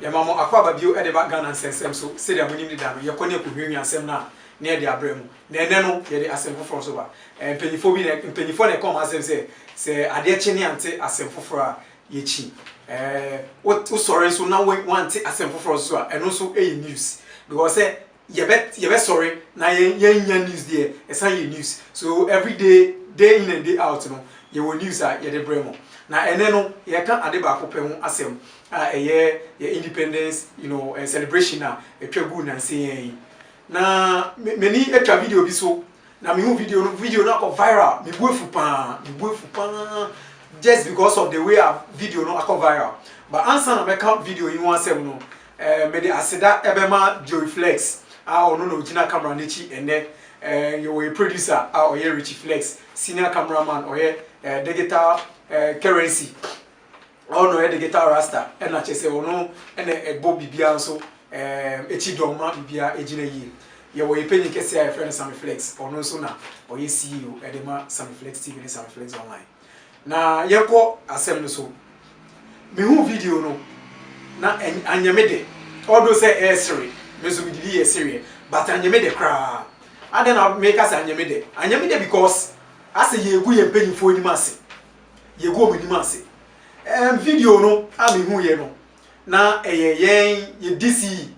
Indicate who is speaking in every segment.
Speaker 1: ya mamo akwa babio e de ba Ghana nsensem so se de abonim da no ye kone ko hwehwi asem na na de abremu na ene no ye de asem foforo so ba mpanyifo bi na mpanyifo na come asem se ade chene ante asem foforo a ye chi what sorry so now want asem foforo so a eno so e news because ye be sorry na ye news there e san ye news so every day in and day out no ye wo news a ye de bremo na ene no ye ka ade ba ko pɛ ho asem ye independence celebration na etwa gu na nsen na many etwa video bi so na me hu video na go viral me buefu pa just because of the way a video no go viral but answer na me count video in one asem no me de aseda ebema Joy Flex ono no gina camera nechi ene you a producer or ye Richie Flex senior cameraman or ye digital currency ono ye digital rasta and na chese ono ene egbo bibia so echi doma bibia ejina yi ye wo yepenyi kese ya friend Sam Flex ono so na o ye CEO edema Sam Flex TV ni Sam Flex online na yeko asem no so me hu video no na anyamede odo say esri me so bidili esri but anyamede kra ade na make us anyamede because as ye gu ye mpanyifo ni mase ye gu omini mase video no ami hu ye no na ye DC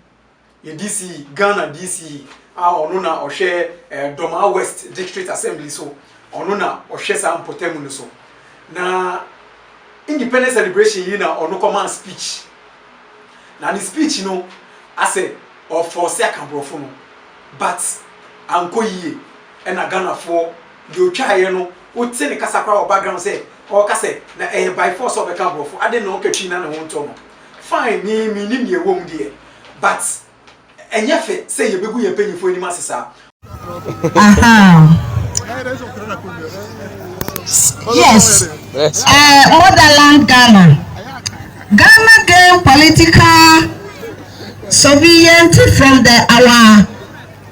Speaker 1: Ghana DC ono na ohwe Doma West District Assembly so ono na ohwe sa mpotemu no so na independence celebration yi na ono command speech na the speech no ase of for second brofo no but anko yie e na Ghana for the otwaye no wote ne kasa kwa background say o kase na by force of the brofo ade no okatwi na ne ho nto no fine me nim ye wom de but enyefe say ye begu ye panyifo ni masesa
Speaker 2: yes motherland Ghana gained political sovereignty from our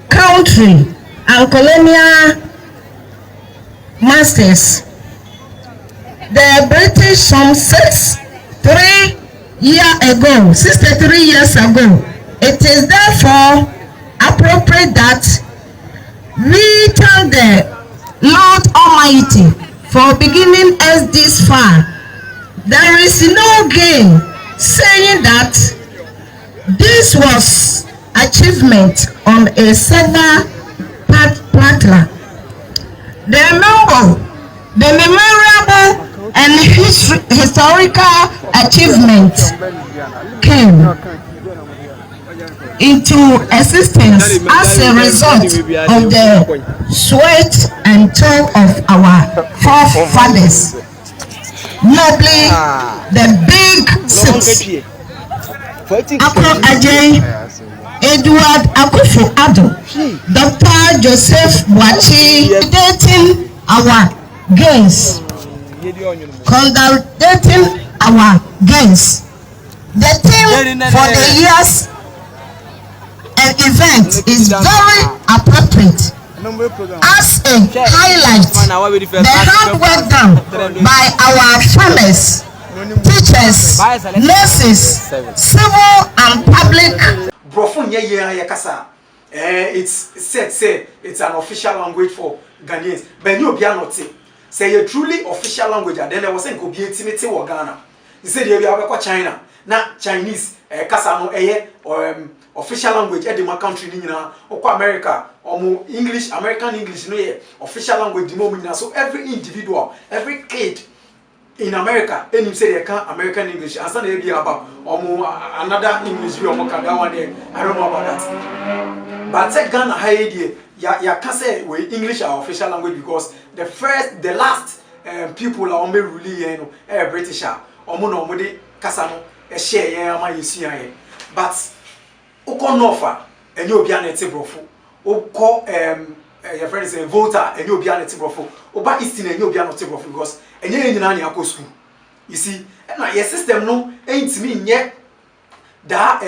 Speaker 2: country and colonial masters. The British some 63 years ago. It is therefore appropriate that we thank the Lord Almighty for beginning us this far. There is no gain saying that this was achievement on a silver platter. The memorable and historical achievement came into existence as a result of the sweat and toil of our forefathers, notably the Big Six, Akro Adjei, Edward Akufo-Addo, Dr. Joseph Boachi, consolidating our gains. The theme for the year's event is very appropriate as a highlight the hard work done by our farmers, teachers, nurses, civil and public.
Speaker 1: It's said it's an official language for Ghanaians. But you be not say a truly official language, and then there was a go be intimate or Ghana. He said you have China, not Chinese, Kasano or official language at the country or America or English, American English, no official language the moment. So every individual, every kid in America, and you say they can't American English, and some be about another English we one day. I don't know about that. But say Ghana high idea, ya can't say we English our official language because the last people are really British no kasano share ma yesia but uko nofa enye obi anete brofo uko your friend say voter enye obi anete brofo oba east enye obi anete brofo because enye nyina na akọ school you see na your system no entimi nye that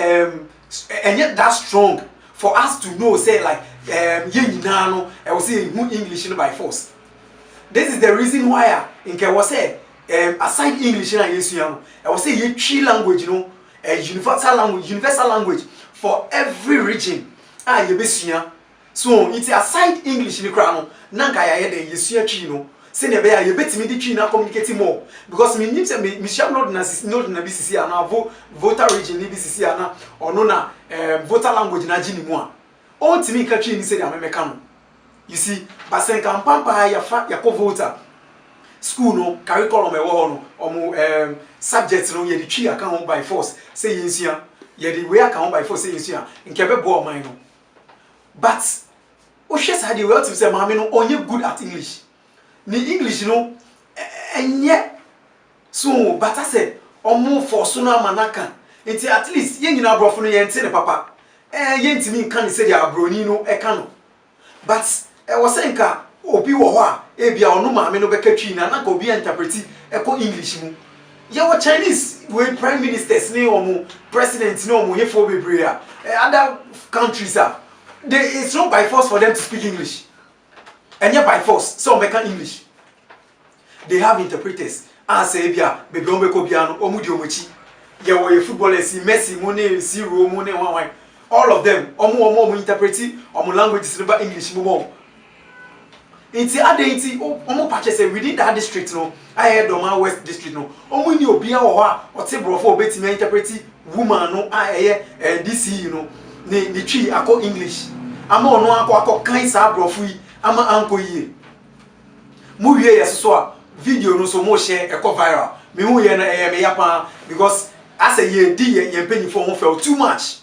Speaker 1: enye that strong for us to know say like ye nyina no I will say English by force. This is the reason why in ke was say aside English na yesu ya no I will say ye three language no a universal language for every region. Ah, you be so it's aside English ni kra no nanka ya ye den yesua twi no se ne be ya ye betimi di twi na communicate more because me nim se me sham not na BCC ana voter region ni BCC ana ono na voter language na gini mu a o timi ka twi ni se dia memeka no you see basen kampampa ya fa ya ko voter school no curriculum e wo ho no omo subject no ye di twi aka ho by force se yensua ye di we aka ho by force se yensua nke be bo man no but o hwe sa de we to say maame no onye good at English ni English no enye so but I say omo force no amanaka enti at least ye nyina brofo no ye nte ne papa ye ntimi nka ne say dia abroni no e ka no but wo say nka obi wo ho a e bia ono maame no beka twi na nka obi interpreti e ko English mu ye wo Chinese we prime ministers ni omo president ni omo ye fo bebre a other countries are it's not by force for them to speak English. And yet by force, some make English. They have interpreters. Say bia, baby omeko biano, omudi omochi. Yeah, we footballers, Messi, Mone, Zero, Mone, one. All of them, omo interpreti, omo language is about English mo. Inti ade omo patches within that district no. I heard Doma West district no. Omo ni obia wo ha, o te brofo obetimi interpreti woman no DC you know. Ni twi ako English ama ono ako kan sa brofo yi ama anko yi mu wie yeso a video no so mo share e ko viral me hu ye na me yapa because as a ye di ye mpanyifo ho felt too much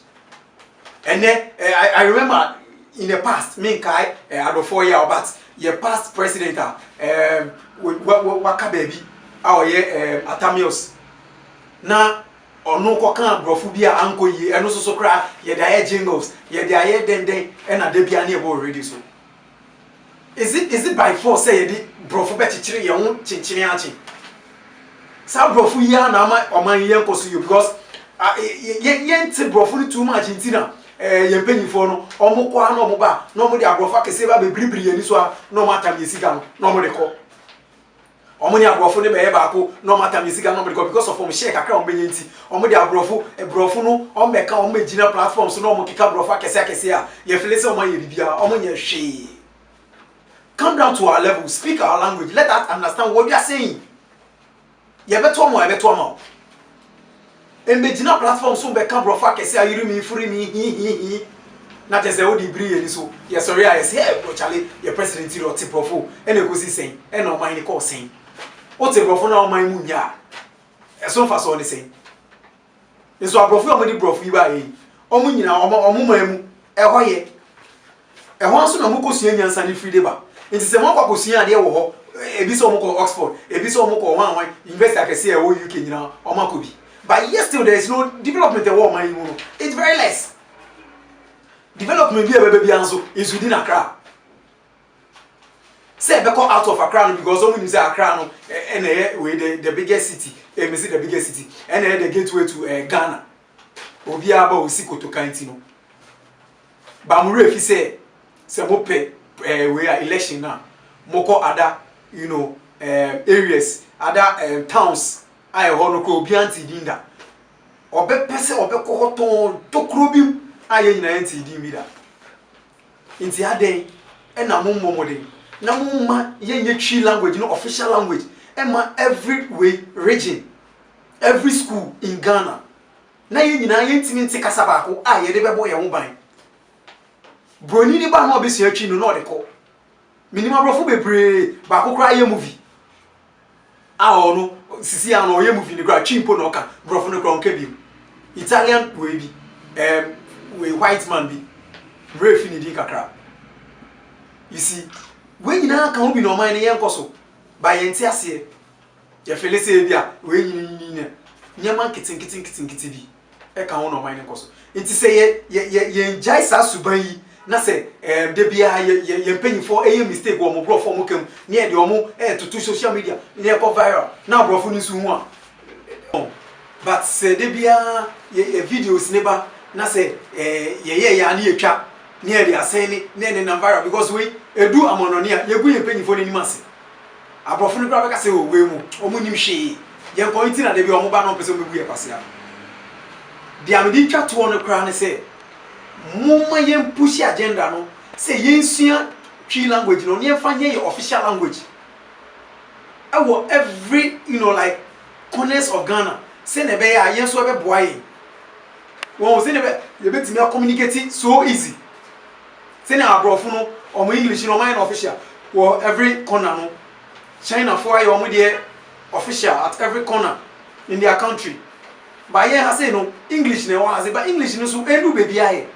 Speaker 1: and then I remember in the past me kai ado 4 year but ye past president waka baby a ye Atamios na ono ko kan brofo bia anko yi eno so kra ye da ye jingles ye da ye denden e na da bia na e bo already so is it by force say ye di brofo bechichire ye ho chinchine achi sa brofo yi na ama oman ye nkoso you because ye nti brofo ni too much ntina ye mpanyifo no omo kwa na omo ba na omo di abrofo akese ba bebribri ye ni so a na omo atam ye sika no na omo de ko omo ni abrofo ne be ba ko no matter music no because of share kakra omo benyenti omo di abrofo no omo be ka omo magina platforms no omo kika abrofo akese a ye feel say omo ye bibia omo nya hwe. Come down to our level, speak our language, let us understand what you are saying. Ye beto omo e magina platforms so be ka abrofo akese a yiri mi furi mi na tese o di bri eni so ye sorry I say hey bro Charlie your president ro ti brofo e na go si sen e na oman ni call sen o te brofo na oman mu nya e so fa so ni sen eso abrofo o mo di brofo yi ba yi o mu nyina o mu man mu e ho ye e ho so na mo ko sua nyansa ni free day ba enti se mo kwa sua ade wo ho e bi so mo ko Oxford e bi so mo ko wan university akese e wo UK nyina o ma ko bi but yes still there is no development e wo man yi mu no it's very less. Development be a baby anso is within Accra. Say be call out of Accra because someone say Accra no the biggest city, the biggest city, and the gateway to Ghana. Obi aba osiko to kanti no. Ba mu refi say mo pe we are election now. Moko other areas, other towns I ho no ko obi anti dinda. Obe pese obe ko hoton to krobim aye nyina enti di mi da nti aden e na mommo den na momma ye twi language no official language e ma every way region every school in Ghana na ye nyina ye ntimi nti kasa ba ko aye de bebo ye ho ban broni ni ba no obesia twi no no de ko minima brofo bebre ba ko kra ye movie a ono sisi an o ye movie ni kra chimpo no ka brofo no kra onka bi Italian we bi we white man be brave in the kakra. You see, when you now can be no mind in Yankoso by Entiasia, your Felicia, when you man kitten be a can no mind in Koso. It is say, ye enjoy Sasubai, na say, Debia, ye penny for a mistake or more from Mukum near the Omo to social media, near viral. Now, Brofun is one. But say, Debia, ye videos never. Na say ye ani etwa ne ade aseni ne na viral because we edu amononia ye gu ye panyifo ni nimase abrofo ne bra beka say we mu omu nim hwe ye ko nti na de bi omu ba no pese omu ye kwase a the amedi twa to no kra ne say mumma yem push agenda no say yensua twi language no ne fa nye official language every like corners of Ghana say ne be ya yenso be boa yi won say ne be ye betimi communicate so easy say na abrofo no omo English no man official every corner no China for ayo omo de official at every corner in their country but here I say no English ne wa say but English no so endu be bia ye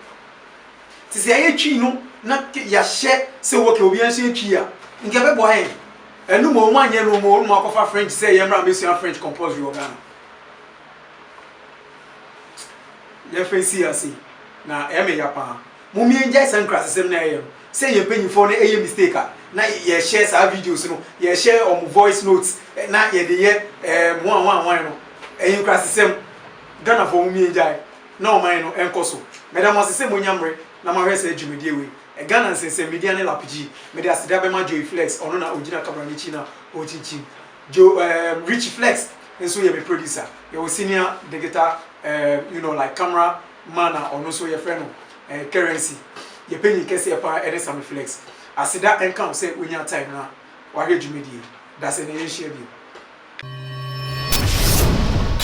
Speaker 1: ti say aye twi no na ya hye say wo ke obi an say twi a nke be boa ye enu mo anye no mo akofa French say yemra mesia French compulsory organ ye fancy asi na eme ya pa mo mi enjai san crasesem na ye say ye penyifo na eye mistake na ye share sa videos no ye share on voice notes na ye de ye one no eye crasesem Ghana for mo mi enjai na o man no enkoso madam asese mo nyamre na ma hwese adwumedie we Ghana sense media ne lapiji me de asida be ma Joy Flex ono na ogina kabranichi na ochichi Rich Flex enso ye be producer ye wo senior digital like camera man ono so ye friend no currency ye penny kese ye pa Edison Flex asida enkan say onya time na wa hwedwumedie that's an issue.